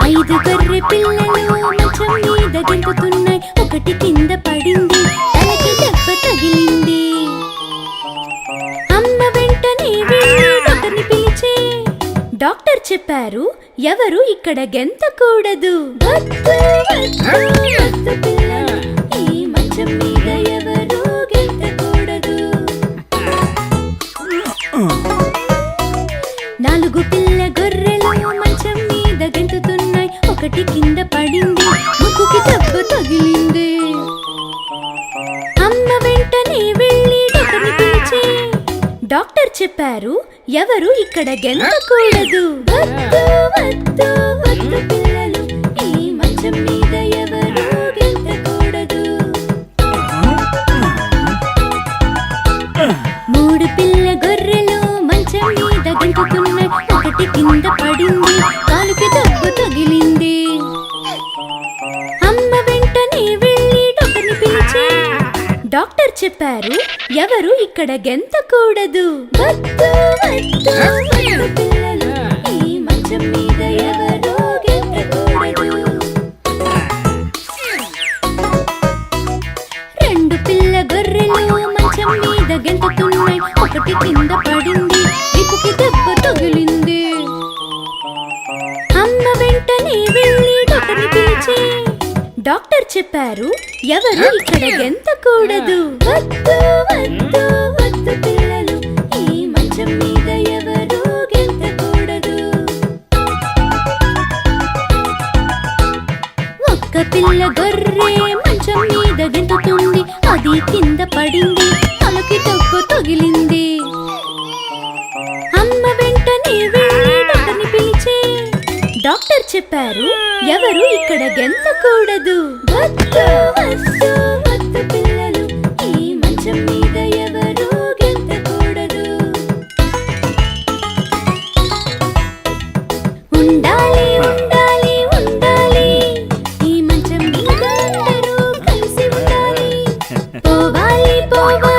ఐదు గొర్రె పిల్లలు మంచం మీద గెంతుతున్నాయి. ఒకటి కింద పడింది, తలకి దెబ్బ తగిలింది. అమ్మ వెంటనే వెళ్ళి డాక్టర్ని పిలిచే. డాక్టర్ చెప్పారు, ఎవరు ఇక్కడ గెంతకూడదు. వద్దు వద్దు వద్దు పిల్లలు, ఈ మంచం మీద ఎవరు గెంతకూడదు. నాలుగు పిల్ల గొర్రెలు మంచం మీద గెంతుతున్నాయి. ఒకటి కింద పడింది, ముక్కుకి దెబ్బ తగిలింది. అమ్మ వెంటనే వెళ్ళి డాక్టర్ని పిలిచే. డాక్టర్ చెప్పారు, ఎవరు ఇక్కడ గెంతకూడదు. వద్దు వద్దు వద్దు పిల్లలు, ఈ మంచం మీద ఎవరు గెంతకూడదు. మూడు పిల్ల గొర్రెలు మంచం మీద గెంతుతున్నాయి. ఒకటి కింద పడింది, కాలుకి దెబ్బ తగిలింది. అమ్మ వెంటనే వెళ్ళి డాక్టర్ని పిలిచే. డాక్టర్ చెప్పారు, ఎవరు ఇక్కడ గెంతకూడదు. వద్దు వద్దు వద్దు పిల్లలు, ఈ మంచం మీద ఎవరు గెంతకూడదు. రెండు పిల్ల గొర్రెలు మంచం మీద గెంతుతున్నాయి. ఒకటి కింద పడింది, వీపుకి దెబ్బ తగిలింది. అమ్మ వెంటనే వెళ్ళి డాక్టర్ని పిలిచే. డాక్టర్ చెప్పారు, ఎవరు ఇక్కడ గెంతకూడదు. వద్దు వద్దు వద్దు పిల్లలు, ఈ మంచం మీద ఎవరు గెంతకూడదు. ఒక్క పిల్ల గొర్రె మంచం మీద గెంతుతుంది. అది కింద పడింది, తలకి దెబ్బ తగిలింది. అమ్మ వెంటనే వెళ్ళి డాక్టర్ని పిలిచే. డాక్టర్ చెప్పారు, ఎవరు ఇక్కడ గెంతకూడదు. వద్దు వద్దు వద్దు పిల్లలు, ఈ మంచం మీద ఎవరు గెంతకూడదు. ఉండాలి ఉండాలి ఉండాలి, ఈ మంచం మీద అందరూ కలిసి ఉండాలి. పోవాలి పోవాలి